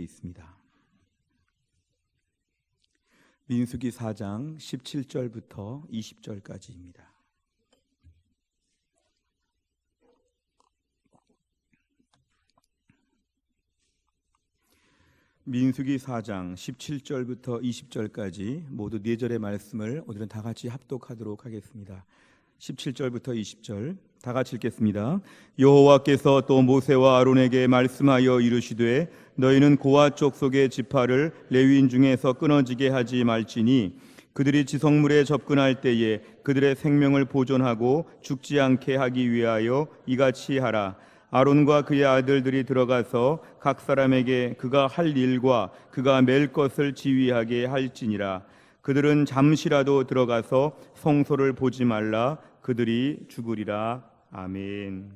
있습니다. 민수기 4장 17절부터 20절까지입니다. 민수기 4장 17절부터 20절까지 모두 4절의 말씀을 오늘은 다 같이 합독하도록 하겠습니다. 17절부터 20절 다 같이 읽겠습니다. 여호와께서 또 모세와 아론에게 말씀하여 이르시되 너희는 고앗 족속의 지파를 레위인 중에서 끊어지게 하지 말지니 그들이 지성물에 접근할 때에 그들의 생명을 보존하고 죽지 않게 하기 위하여 이같이 하라. 아론과 그의 아들들이 들어가서 각 사람에게 그가 할 일과 그가 맬 것을 지휘하게 할지니라. 그들은 잠시라도 들어가서 성소를 보지 말라. 그들이 죽으리라. 아멘.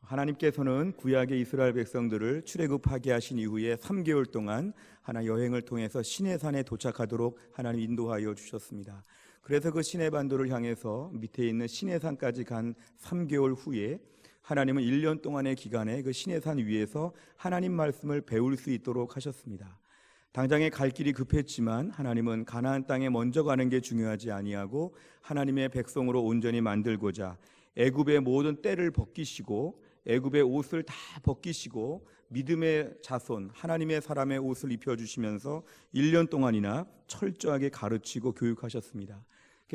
하나님께서는 구약의 이스라엘 백성들을 출애굽하게 하신 이후에 3개월 동안 하나 여행을 통해서 시내산에 도착하도록 하나님 인도하여 주셨습니다. 그래서 그 시내반도를 향해서 밑에 있는 시내산까지 간 3개월 후에 하나님은 1년 동안의 기간에 그 시내산 위에서 하나님 말씀을 배울 수 있도록 하셨습니다. 당장에 갈 길이 급했지만 하나님은 가나안 땅에 먼저 가는 게 중요하지 아니하고 하나님의 백성으로 온전히 만들고자 애굽의 모든 때를 벗기시고 애굽의 옷을 다 벗기시고 믿음의 자손 하나님의 사람의 옷을 입혀주시면서 1년 동안이나 철저하게 가르치고 교육하셨습니다.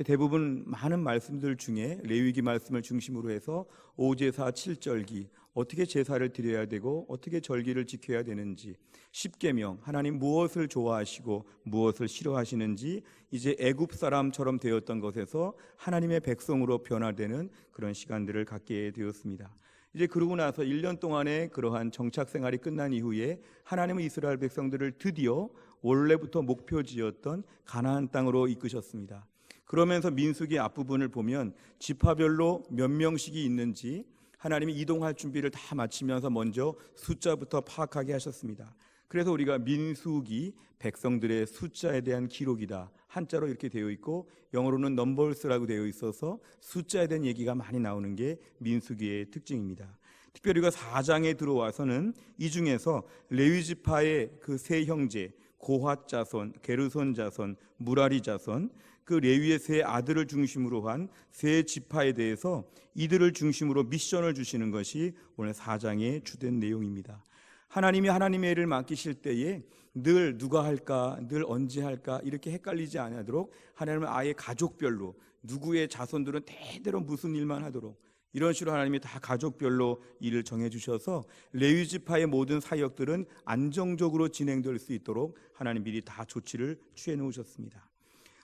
대부분 많은 말씀들 중에 레위기 말씀을 중심으로 해서 5제사 7절기 어떻게 제사를 드려야 되고 어떻게 절기를 지켜야 되는지, 10계명 하나님 무엇을 좋아하시고 무엇을 싫어하시는지 이제 애굽 사람처럼 되었던 것에서 하나님의 백성으로 변화되는 그런 시간들을 갖게 되었습니다. 이제 그러고 나서 1년 동안의 그러한 정착 생활이 끝난 이후에 하나님은 이스라엘 백성들을 드디어 원래부터 목표지였던 가나안 땅으로 이끄셨습니다. 그러면서 민수기 앞부분을 보면 지파별로 몇 명씩이 있는지 하나님이 이동할 준비를 다 마치면서 먼저 숫자부터 파악하게 하셨습니다. 그래서 우리가 민수기 백성들의 숫자에 대한 기록이다, 한자로 이렇게 되어 있고 영어로는 넘버스라고 되어 있어서 숫자에 대한 얘기가 많이 나오는 게 민수기의 특징입니다. 특별히 우리가 4장에 들어와서는 이 중에서 레위 지파의 그 세 형제 고핫 자손, 게르손 자손, 무라리 자손, 그 레위의 세 아들을 중심으로 한 세 지파에 대해서 이들을 중심으로 미션을 주시는 것이 오늘 4장의 주된 내용입니다. 하나님이 하나님의 일을 맡기실 때에 늘 누가 할까, 늘 언제 할까 이렇게 헷갈리지 않도록 하나님은 아예 가족별로 누구의 자손들은 대대로 무슨 일만 하도록 이런 식으로 하나님이 다 가족별로 일을 정해주셔서 레위 지파의 모든 사역들은 안정적으로 진행될 수 있도록 하나님 미리 다 조치를 취해 놓으셨습니다.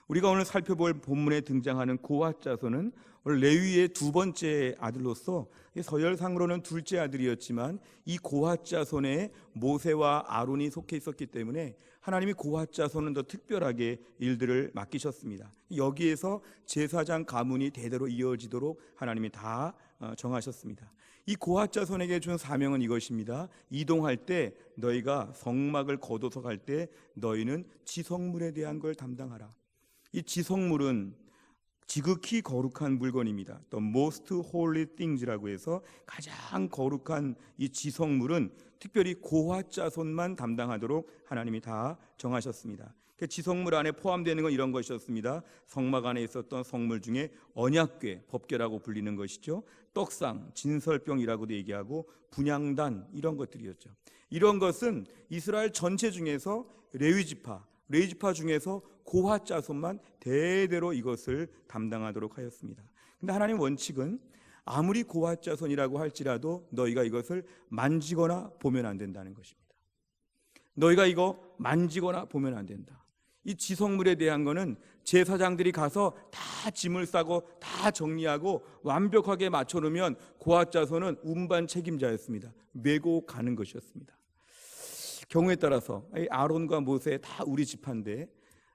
우리가 오늘 살펴볼 본문에 등장하는 고핫 자손은 오늘 레위의 두 번째 아들로서 서열상으로는 둘째 아들이었지만 이 고핫 자손에 모세와 아론이 속해 있었기 때문에 하나님이 고핫 자손은 더 특별하게 일들을 맡기셨습니다. 여기에서 제사장 가문이 대대로 이어지도록 하나님이 다 정하셨습니다. 이 고핫 자손에게 준 사명은 이것입니다. 이동할 때 너희가 성막을 거둬서 갈 때 너희는 지성물에 대한 걸 담당하라. 이 지성물은 지극히 거룩한 물건입니다. The most holy things라고 해서 가장 거룩한 이 지성물은 특별히 고핫 자손만 담당하도록 하나님이 다 정하셨습니다. 지성물 안에 포함되는 건 이런 것이었습니다. 성막 안에 있었던 성물 중에 언약궤, 법궤라고 불리는 것이죠. 떡상, 진설병이라고도 얘기하고 분향단 이런 것들이었죠. 이런 것은 이스라엘 전체 중에서 레위 지파 중에서 고핫 자손만 대대로 이것을 담당하도록 하였습니다. 근데 하나님 원칙은 아무리 고핫 자손이라고 할지라도 너희가 이것을 만지거나 보면 안 된다는 것입니다. 너희가 이거 만지거나 보면 안 된다. 이 지성물에 대한 거는 제사장들이 가서 다 짐을 싸고 다 정리하고 완벽하게 맞춰놓으면 고핫 자손은 운반 책임자였습니다. 메고 가는 것이었습니다. 경우에 따라서 아론과 모세 다 우리 지파인데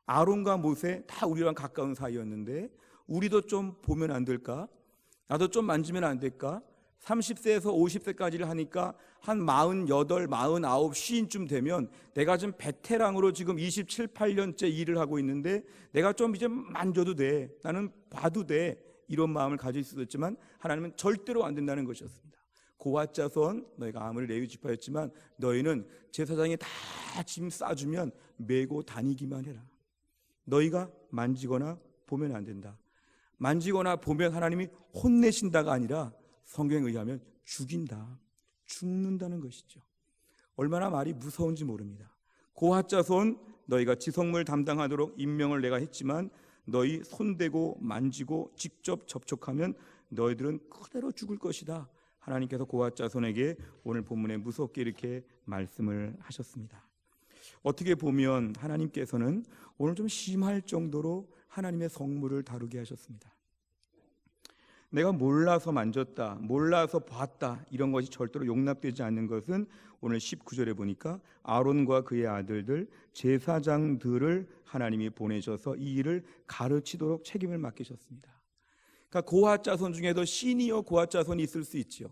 아론과 모세 다 우리랑 가까운 사이였는데 우리도 좀 보면 안 될까? 나도 좀 만지면 안 될까? 30세에서 50세까지를 하니까 한 48, 49, 50쯤 되면 내가 지금 베테랑으로 지금 27, 8년째 일을 하고 있는데 내가 좀 이제 만져도 돼, 나는 봐도 돼, 이런 마음을 가질 수도 있지만 하나님은 절대로 안 된다는 것이었습니다. 고핫 자손 너희가 아무리 레위 지파였지만 너희는 제사장이 다 짐 싸주면 메고 다니기만 해라. 너희가 만지거나 보면 안 된다. 만지거나 보면 하나님이 혼내신다가 아니라 성경에 의하면 죽인다, 죽는다는 것이죠. 얼마나 말이 무서운지 모릅니다. 고핫 자손 너희가 지성물 담당하도록 임명을 내가 했지만 너희 손대고 만지고 직접 접촉하면 너희들은 그대로 죽을 것이다. 하나님께서 고핫 자손에게 오늘 본문에 무섭게 이렇게 말씀을 하셨습니다. 어떻게 보면 하나님께서는 오늘 좀 심할 정도로 하나님의 성물을 다루게 하셨습니다. 내가 몰라서 만졌다, 몰라서 봤다, 이런 것이 절대로 용납되지 않는 것은 오늘 19절에 보니까 아론과 그의 아들들 제사장들을 하나님이 보내셔서 이 일을 가르치도록 책임을 맡기셨습니다. 그러니까 고핫 자손 중에도 시니어 고핫 자손이 있을 수 있죠.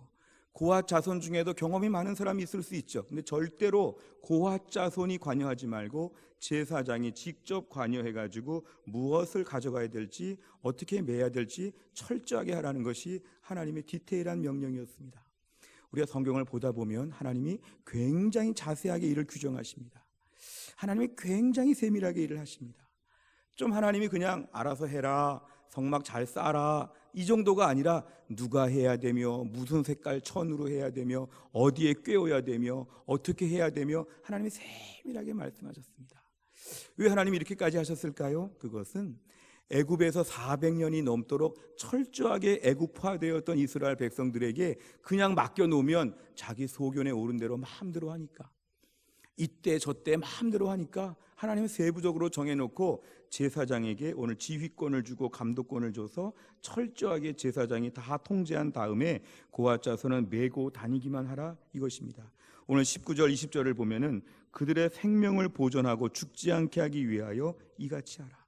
고핫 자손 중에도 경험이 많은 사람이 있을 수 있죠. 근데 절대로 고핫 자손이 관여하지 말고 제사장이 직접 관여해가지고 무엇을 가져가야 될지 어떻게 매야 될지 철저하게 하라는 것이 하나님의 디테일한 명령이었습니다. 우리가 성경을 보다 보면 하나님이 굉장히 자세하게 일을 규정하십니다. 하나님이 굉장히 세밀하게 일을 하십니다. 좀 하나님이 그냥 알아서 해라, 성막 잘 쌓아라, 이 정도가 아니라 누가 해야 되며 무슨 색깔 천으로 해야 되며 어디에 꿰어야 되며 어떻게 해야 되며 하나님이 세밀하게 말씀하셨습니다. 왜 하나님이 이렇게까지 하셨을까요? 그것은 애굽에서 400년이 넘도록 철저하게 애굽화되었던 이스라엘 백성들에게 그냥 맡겨놓으면 자기 소견에 오른 대로 마음대로 하니까, 이때 저때 마음대로 하니까 하나님은 세부적으로 정해놓고 제사장에게 오늘 지휘권을 주고 감독권을 줘서 철저하게 제사장이 다 통제한 다음에 고핫 자손은 메고 다니기만 하라, 이것입니다. 오늘 19절 20절을 보면은 그들의 생명을 보존하고 죽지 않게 하기 위하여 이같이 하라.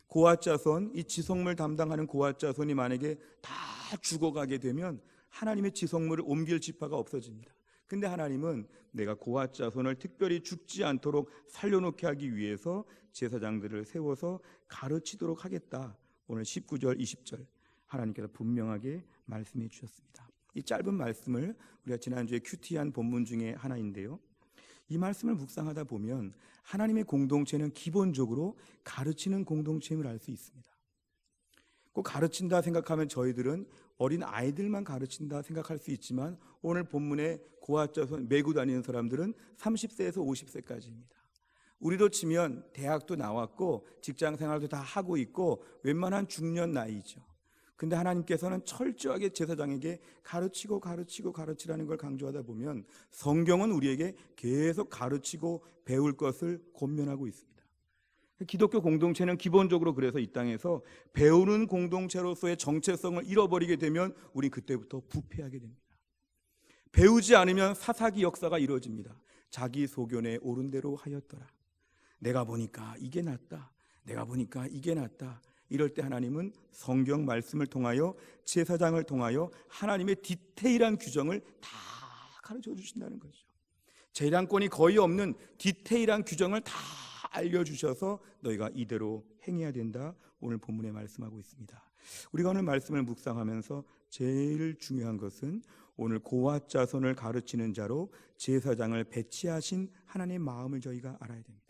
고핫 자손, 이 지성물 담당하는 고핫 자손이 만약에 다 죽어가게 되면 하나님의 지성물을 옮길 지파가 없어집니다. 근데 하나님은 내가 고핫 자손을 특별히 죽지 않도록 살려놓게 하기 위해서 제사장들을 세워서 가르치도록 하겠다. 오늘 19절 20절 하나님께서 분명하게 말씀해 주셨습니다. 이 짧은 말씀을 우리가 지난주에 큐티한 본문 중에 하나인데요, 이 말씀을 묵상하다 보면 하나님의 공동체는 기본적으로 가르치는 공동체임을 알 수 있습니다. 꼭 가르친다 생각하면 저희들은 어린 아이들만 가르친다 생각할 수 있지만 오늘 본문에 고핫 자손 메고 다니는 사람들은 30세에서 50세까지입니다. 우리로 치면 대학도 나왔고 직장 생활도 다 하고 있고 웬만한 중년 나이죠. 근데 하나님께서는 철저하게 제사장에게 가르치라는 걸 강조하다 보면 성경은 우리에게 계속 가르치고 배울 것을 권면하고 있습니다. 기독교 공동체는 기본적으로 그래서 이 땅에서 배우는 공동체로서의 정체성을 잃어버리게 되면 우리 그때부터 부패하게 됩니다. 배우지 않으면 사사기 역사가 이루어집니다. 자기 소견에 옳은 대로 하였더라. 내가 보니까 이게 낫다, 내가 보니까 이게 낫다. 이럴 때 하나님은 성경 말씀을 통하여 제사장을 통하여 하나님의 디테일한 규정을 다 가르쳐 주신다는 거죠. 재량권이 거의 없는 디테일한 규정을 다 알려주셔서 너희가 이대로 행해야 된다. 오늘 본문에 말씀하고 있습니다. 우리가 오늘 말씀을 묵상하면서 제일 중요한 것은 오늘 고핫 자손을 가르치는 자로 제사장을 배치하신 하나님의 마음을 저희가 알아야 됩니다.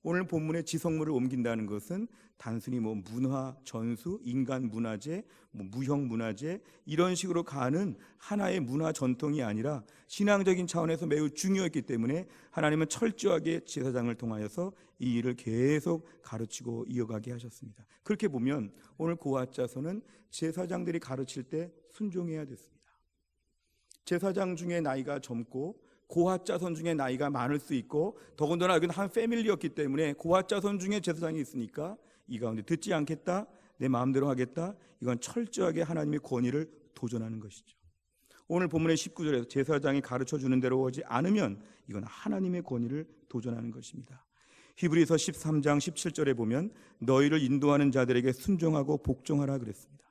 오늘 본문의 지성물을 옮긴다는 것은 단순히 문화, 전수, 인간 문화재, 무형 문화재 이런 식으로 가는 하나의 문화 전통이 아니라 신앙적인 차원에서 매우 중요했기 때문에 하나님은 철저하게 제사장을 통하여서 이 일을 계속 가르치고 이어가게 하셨습니다. 그렇게 보면 오늘 고핫 자손은 제사장들이 가르칠 때 순종해야 됐습니다. 제사장 중에 나이가 젊고 고핫 자손 중에 나이가 많을 수 있고 더군다나 여기는 한 패밀리였기 때문에 고핫 자손 중에 제사장이 있으니까 이 가운데 듣지 않겠다, 내 마음대로 하겠다, 이건 철저하게 하나님의 권위를 도전하는 것이죠. 오늘 본문의 19절에서 제사장이 가르쳐주는 대로 하지 않으면 이건 하나님의 권위를 도전하는 것입니다. 히브리서 13장 17절에 보면 너희를 인도하는 자들에게 순종하고 복종하라 그랬습니다.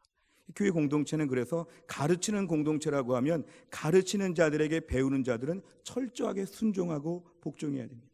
교회 공동체는 그래서 가르치는 공동체라고 하면 가르치는 자들에게 배우는 자들은 철저하게 순종하고 복종해야 됩니다.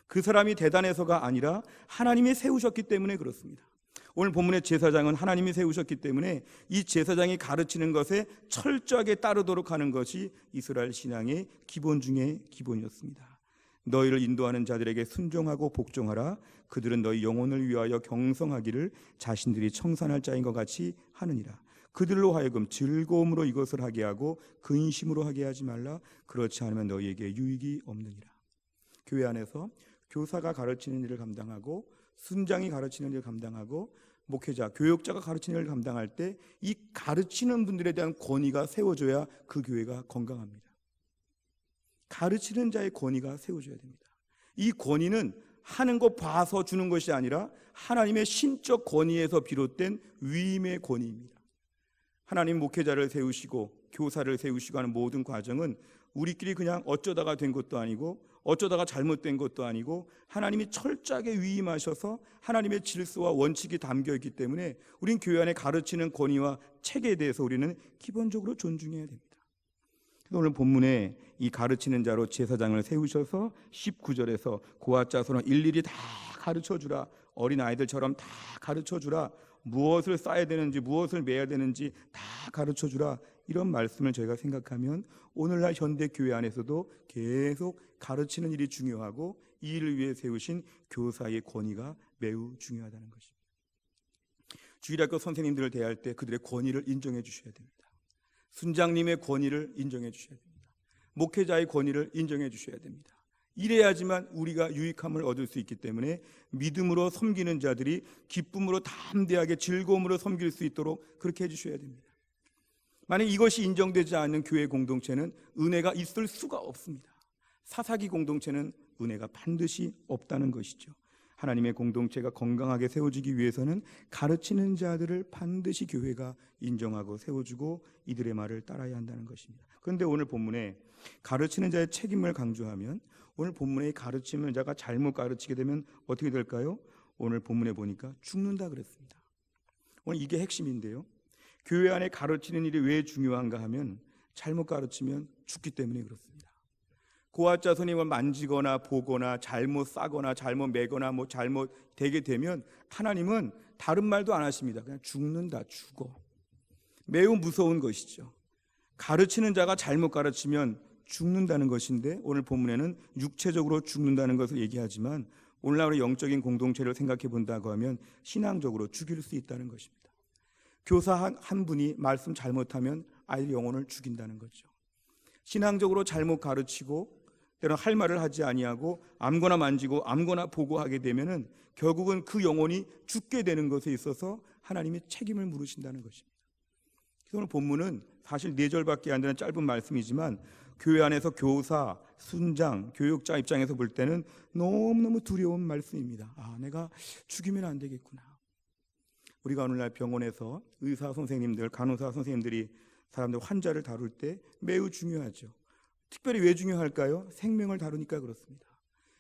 그 사람이 대단해서가 아니라 하나님이 세우셨기 때문에 그렇습니다. 오늘 본문의 제사장은 하나님이 세우셨기 때문에 이 제사장이 가르치는 것에 철저하게 따르도록 하는 것이 이스라엘 신앙의 기본 중의 기본이었습니다. 너희를 인도하는 자들에게 순종하고 복종하라. 그들은 너희 영혼을 위하여 경성하기를 자신들이 청산할 자인 것 같이 하느니라. 그들로 하여금 즐거움으로 이것을 하게 하고 근심으로 하게 하지 말라. 그렇지 않으면 너희에게 유익이 없느니라. 교회 안에서 교사가 가르치는 일을 감당하고 순장이 가르치는 일을 감당하고 목회자, 교육자가 가르치는 일을 감당할 때 이 가르치는 분들에 대한 권위가 세워져야 그 교회가 건강합니다. 가르치는 자의 권위가 세워져야 됩니다. 이 권위는 하는 거 봐서 주는 것이 아니라 하나님의 신적 권위에서 비롯된 위임의 권위입니다. 하나님 목회자를 세우시고 교사를 세우시고 하는 모든 과정은 우리끼리 그냥 어쩌다가 된 것도 아니고 어쩌다가 잘못된 것도 아니고 하나님이 철저하게 위임하셔서 하나님의 질서와 원칙이 담겨있기 때문에 우린 교회 안에 가르치는 권위와 책에 대해서 우리는 기본적으로 존중해야 됩니다. 오늘 본문에 이 가르치는 자로 제사장을 세우셔서 19절에서 고앗 자손은 일일이 다 가르쳐주라. 어린아이들처럼 다 가르쳐주라. 무엇을 쌓아야 되는지 무엇을 매야 되는지 다 가르쳐주라. 이런 말씀을 저희가 생각하면 오늘날 현대교회 안에서도 계속 가르치는 일이 중요하고 이 일을 위해 세우신 교사의 권위가 매우 중요하다는 것입니다. 주일학교 선생님들을 대할 때 그들의 권위를 인정해 주셔야 됩니다. 순장님의 권위를 인정해 주셔야 됩니다. 목회자의 권위를 인정해 주셔야 됩니다. 이래야지만 우리가 유익함을 얻을 수 있기 때문에 믿음으로 섬기는 자들이 기쁨으로 담대하게 즐거움으로 섬길 수 있도록 그렇게 해주셔야 됩니다. 만약 이것이 인정되지 않는 교회 공동체는 은혜가 있을 수가 없습니다. 사사기 공동체는 은혜가 반드시 없다는 것이죠. 하나님의 공동체가 건강하게 세워지기 위해서는 가르치는 자들을 반드시 교회가 인정하고 세워주고 이들의 말을 따라야 한다는 것입니다. 그런데 오늘 본문에 가르치는 자의 책임을 강조하면 오늘 본문에 가르치는 자가 잘못 가르치게 되면 어떻게 될까요? 오늘 본문에 보니까 죽는다 그랬습니다. 오늘 이게 핵심인데요. 교회 안에 가르치는 일이 왜 중요한가 하면 잘못 가르치면 죽기 때문에 그렇습니다. 고앗 자손이 만지거나 보거나 잘못 싸거나 잘못 매거나 잘못 되게 되면 하나님은 다른 말도 안 하십니다. 그냥 죽는다, 죽어. 매우 무서운 것이죠. 가르치는 자가 잘못 가르치면 죽는다는 것인데 오늘 본문에는 육체적으로 죽는다는 것을 얘기하지만 오늘날 영적인 공동체를 생각해 본다고 하면 신앙적으로 죽일 수 있다는 것입니다. 교사 한 분이 말씀 잘못하면 아이들 영혼을 죽인다는 거죠. 신앙적으로 잘못 가르치고 때로는 할 말을 하지 아니하고 아무거나 만지고 아무거나 보고 하게 되면은 결국은 그 영혼이 죽게 되는 것에 있어서 하나님이 책임을 물으신다는 것입니다. 오늘 본문은 사실 4절밖에 안 되는 짧은 말씀이지만 교회 안에서 교사, 순장, 교육자 입장에서 볼 때는 너무너무 두려운 말씀입니다. 내가 죽이면 안 되겠구나. 우리가 오늘날 병원에서 의사 선생님들, 간호사 선생님들이 사람들 환자를 다룰 때 매우 중요하죠. 특별히 왜 중요할까요? 생명을 다루니까 그렇습니다.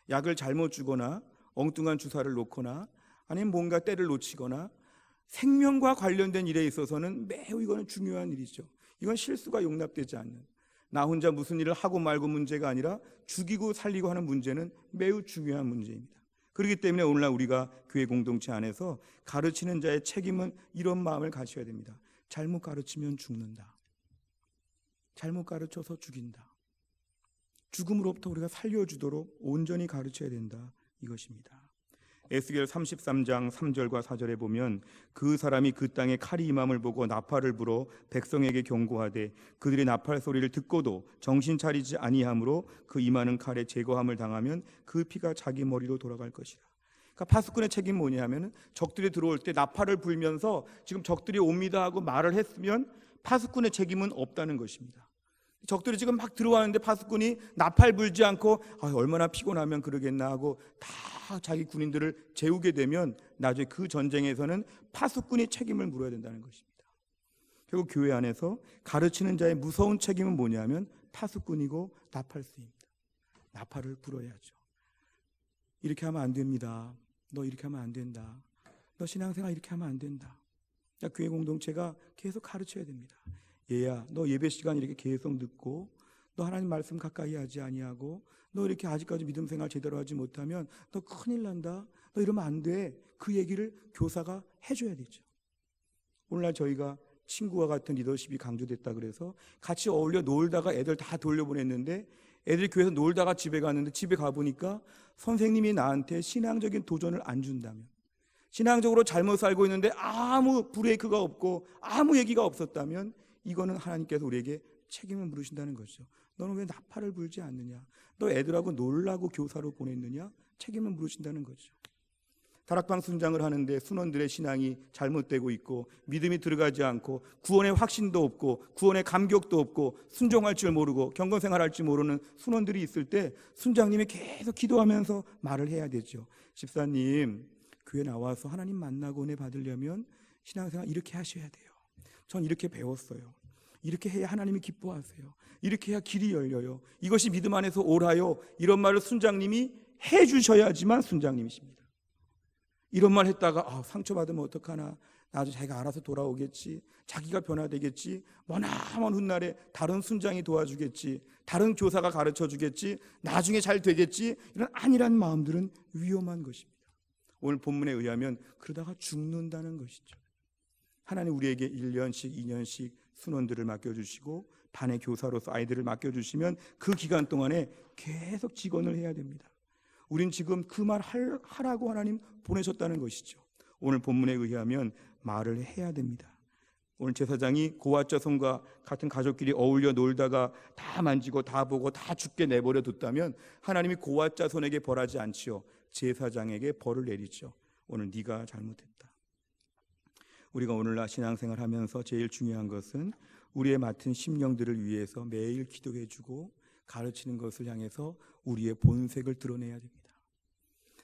약을 잘못 주거나 엉뚱한 주사를 놓거나 아니면 뭔가 때를 놓치거나 생명과 관련된 일에 있어서는 매우 이거는 중요한 일이죠. 이건 실수가 용납되지 않는, 나 혼자 무슨 일을 하고 말고 문제가 아니라 죽이고 살리고 하는 문제는 매우 중요한 문제입니다. 그렇기 때문에 오늘날 우리가 교회 공동체 안에서 가르치는 자의 책임은 이런 마음을 가져야 됩니다. 잘못 가르치면 죽는다. 잘못 가르쳐서 죽인다. 죽음으로부터 우리가 살려주도록 온전히 가르쳐야 된다, 이것입니다. 에스겔 33장 3절과 4절에 보면 그 사람이 그 땅에 칼이 임함을 보고 나팔을 불어 백성에게 경고하되 그들이 나팔 소리를 듣고도 정신 차리지 아니하므로 그 임하는 칼에 제거함을 당하면 그 피가 자기 머리로 돌아갈 것이라. 그러니까 파수꾼의 책임이 뭐냐면 적들이 들어올 때 나팔을 불면서 지금 적들이 옵니다 하고 말을 했으면 파수꾼의 책임은 없다는 것입니다. 적들이 지금 막 들어왔는데 파수꾼이 나팔 불지 않고 얼마나 피곤하면 그러겠나 하고 다 자기 군인들을 재우게 되면 나중에 그 전쟁에서는 파수꾼이 책임을 물어야 된다는 것입니다. 결국 교회 안에서 가르치는 자의 무서운 책임은 뭐냐면 파수꾼이고 나팔수입니다. 나팔을 불어야죠. 이렇게 하면 안 됩니다. 너 이렇게 하면 안 된다. 너 신앙생활 이렇게 하면 안 된다. 교회 공동체가 계속 가르쳐야 됩니다. 얘야, 너 예배 시간 이렇게 계속 늦고, 너 하나님 말씀 가까이 하지 아니하고 너 이렇게 아직까지 믿음 생활 제대로 하지 못하면 너 큰일 난다. 너 이러면 안 돼. 그 얘기를 교사가 해줘야 되죠. 오늘날 저희가 친구와 같은 리더십이 강조됐다 그래서 같이 어울려 놀다가 애들 다 돌려보냈는데 애들이 교회에서 놀다가 집에 갔는데 집에 가보니까 선생님이 나한테 신앙적인 도전을 안 준다면, 신앙적으로 잘못 살고 있는데 아무 브레이크가 없고 아무 얘기가 없었다면 이거는 하나님께서 우리에게 책임을 물으신다는 거죠. 너는 왜 나팔을 불지 않느냐? 너 애들하고 놀라고 교사로 보냈느냐? 책임을 물으신다는 거죠. 다락방 순장을 하는데 순원들의 신앙이 잘못되고 있고 믿음이 들어가지 않고 구원의 확신도 없고 구원의 감격도 없고 순종할 줄 모르고 경건생활할 줄 모르는 순원들이 있을 때 순장님이 계속 기도하면서 말을 해야 되죠. 집사님, 교회 나와서 하나님 만나고 은혜 받으려면 신앙생활 이렇게 하셔야 돼요. 전 이렇게 배웠어요. 이렇게 해야 하나님이 기뻐하세요. 이렇게 해야 길이 열려요. 이것이 믿음 안에서 옳아요. 이런 말을 순장님이 해주셔야지만 순장님이십니다. 이런 말 했다가 상처받으면 어떡하나, 나중에 자기가 알아서 돌아오겠지, 자기가 변화되겠지, 머나먼 훗날에 다른 순장이 도와주겠지, 다른 교사가 가르쳐주겠지, 나중에 잘 되겠지, 이런 안일한 마음들은 위험한 것입니다. 오늘 본문에 의하면 그러다가 죽는다는 것이죠. 하나님 우리에게 1년씩 2년씩 순원들을 맡겨주시고 반의 교사로서 아이들을 맡겨주시면 그 기간 동안에 계속 직언을 해야 됩니다. 우린 지금 그 말 하라고 하나님 보내셨다는 것이죠. 오늘 본문에 의하면 말을 해야 됩니다. 오늘 제사장이 고아자손과 같은 가족끼리 어울려 놀다가 다 만지고 다 보고 다 죽게 내버려 뒀다면 하나님이 고아자손에게 벌하지 않지요. 제사장에게 벌을 내리죠. 오늘 네가 잘못했다. 우리가 오늘날 신앙생활 하면서 제일 중요한 것은 우리의 맡은 심령들을 위해서 매일 기도해주고 가르치는 것을 향해서 우리의 본색을 드러내야 됩니다.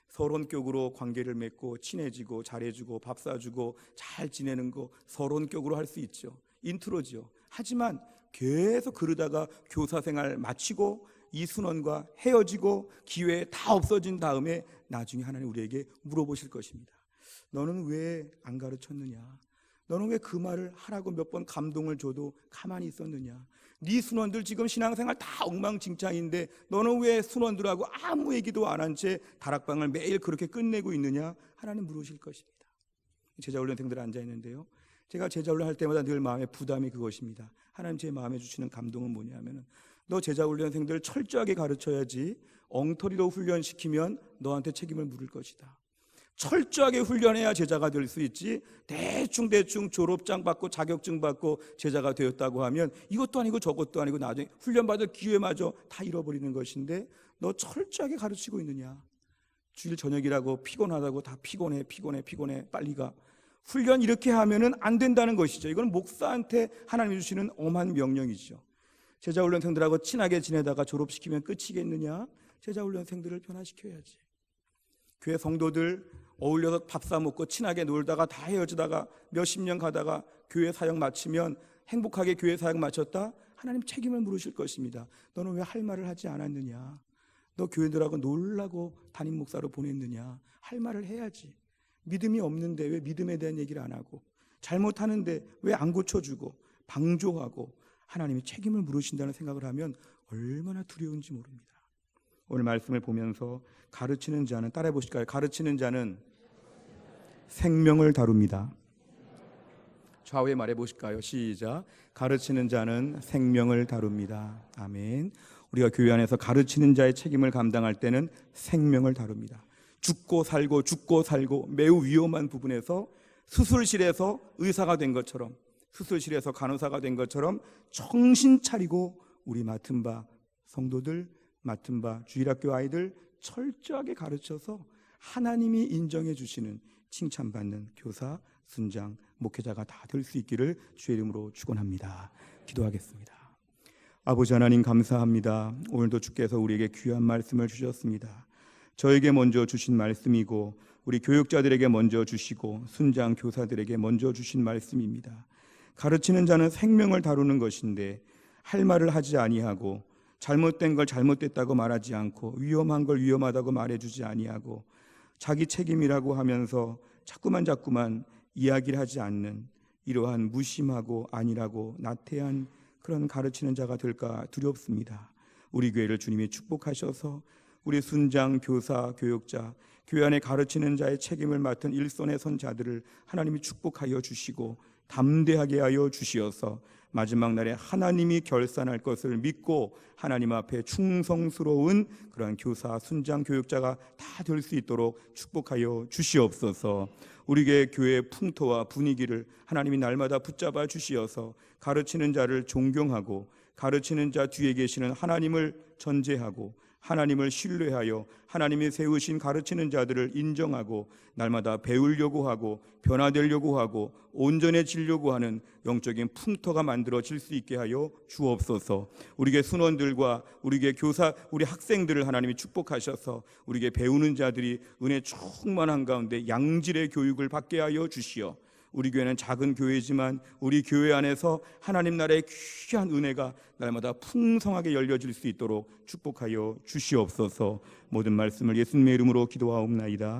서론격으로 관계를 맺고 친해지고 잘해주고 밥 사주고 잘 지내는 거 서론격으로 할 수 있죠. 인트로죠. 하지만 계속 그러다가 교사생활 마치고 이 순원과 헤어지고 기회 다 없어진 다음에 나중에 하나님 우리에게 물어보실 것입니다. 너는 왜 안 가르쳤느냐? 너는 왜 그 말을 하라고 몇 번 감동을 줘도 가만히 있었느냐? 네 순원들 지금 신앙생활 다 엉망진창인데 너는 왜 순원들하고 아무 얘기도 안 한 채 다락방을 매일 그렇게 끝내고 있느냐? 하나님 물으실 것입니다. 제자훈련생들 앉아있는데요, 제가 제자훈련 할 때마다 늘 마음의 부담이 그것입니다. 하나님 제 마음에 주시는 감동은 뭐냐면, 너 제자훈련생들 철저하게 가르쳐야지 엉터리로 훈련시키면 너한테 책임을 물을 것이다. 철저하게 훈련해야 제자가 될 수 있지, 대충 졸업장 받고 자격증 받고 제자가 되었다고 하면 이것도 아니고 저것도 아니고 나중에 훈련받을 기회마저 다 잃어버리는 것인데, 너 철저하게 가르치고 있느냐? 주일 저녁이라고 피곤하다고 다 피곤해 빨리 가. 훈련 이렇게 하면은 안 된다는 것이죠. 이건 목사한테 하나님이 주시는 엄한 명령이죠. 제자훈련생들하고 친하게 지내다가 졸업시키면 끝이겠느냐? 제자훈련생들을 변화시켜야지. 교회 성도들 어울려서 밥 사 먹고 친하게 놀다가 다 헤어지다가 몇십 년 가다가 교회 사역 마치면 행복하게 교회 사역 마쳤다? 하나님 책임을 물으실 것입니다. 너는 왜 할 말을 하지 않았느냐? 너 교회들하고 놀라고 담임 목사로 보냈느냐? 할 말을 해야지. 믿음이 없는데 왜 믿음에 대한 얘기를 안 하고, 잘못하는데 왜 안 고쳐주고 방조하고, 하나님이 책임을 물으신다는 생각을 하면 얼마나 두려운지 모릅니다. 오늘 말씀을 보면서 가르치는 자는, 따라해 보실까요? 가르치는 자는 생명을 다룹니다. 좌우에 말해 보실까요? 시작. 가르치는 자는 생명을 다룹니다. 아멘. 우리가 교회 안에서 가르치는 자의 책임을 감당할 때는 생명을 다룹니다. 죽고 살고 매우 위험한 부분에서 수술실에서 의사가 된 것처럼, 수술실에서 간호사가 된 것처럼 정신 차리고 우리 맡은 바 성도들, 맡은 바 주일학교 아이들 철저하게 가르쳐서 하나님이 인정해 주시는, 칭찬받는 교사, 순장, 목회자가 다 될 수 있기를 주의 이름으로 축원합니다. 기도하겠습니다. 아버지 하나님 감사합니다. 오늘도 주께서 우리에게 귀한 말씀을 주셨습니다. 저에게 먼저 주신 말씀이고 우리 교육자들에게 먼저 주시고 순장 교사들에게 먼저 주신 말씀입니다. 가르치는 자는 생명을 다루는 것인데 할 말을 하지 아니하고, 잘못된 걸 잘못됐다고 말하지 않고, 위험한 걸 위험하다고 말해주지 아니하고, 자기 책임이라고 하면서 자꾸만 이야기를 하지 않는 이러한 무심하고 아니라고 나태한 그런 가르치는 자가 될까 두렵습니다. 우리 교회를 주님이 축복하셔서 우리 순장, 교사, 교육자, 교회 안에 가르치는 자의 책임을 맡은 일손에 선 자들을 하나님이 축복하여 주시고 담대하게 하여 주시어서 마지막 날에 하나님이 결산할 것을 믿고 하나님 앞에 충성스러운 그러한 교사, 순장, 교육자가 다 될 수 있도록 축복하여 주시옵소서. 우리의 교회의 풍토와 분위기를 하나님이 날마다 붙잡아 주시어서 가르치는 자를 존경하고 가르치는 자 뒤에 계시는 하나님을 전제하고 하나님을 신뢰하여 하나님이 세우신 가르치는 자들을 인정하고 날마다 배우려고 하고 변화되려고 하고 온전해지려고 하는 영적인 풍토가 만들어질 수 있게 하여 주옵소서. 우리의 순원들과 우리의 교사, 우리 학생들을 하나님이 축복하셔서 우리의 배우는 자들이 은혜 충만한 가운데 양질의 교육을 받게 하여 주시어 우리 교회는 작은 교회지만 우리 교회 안에서 하나님 나라의 귀한 은혜가 날마다 풍성하게 열려질 수 있도록 축복하여 주시옵소서. 모든 말씀을 예수님의 이름으로 기도하옵나이다.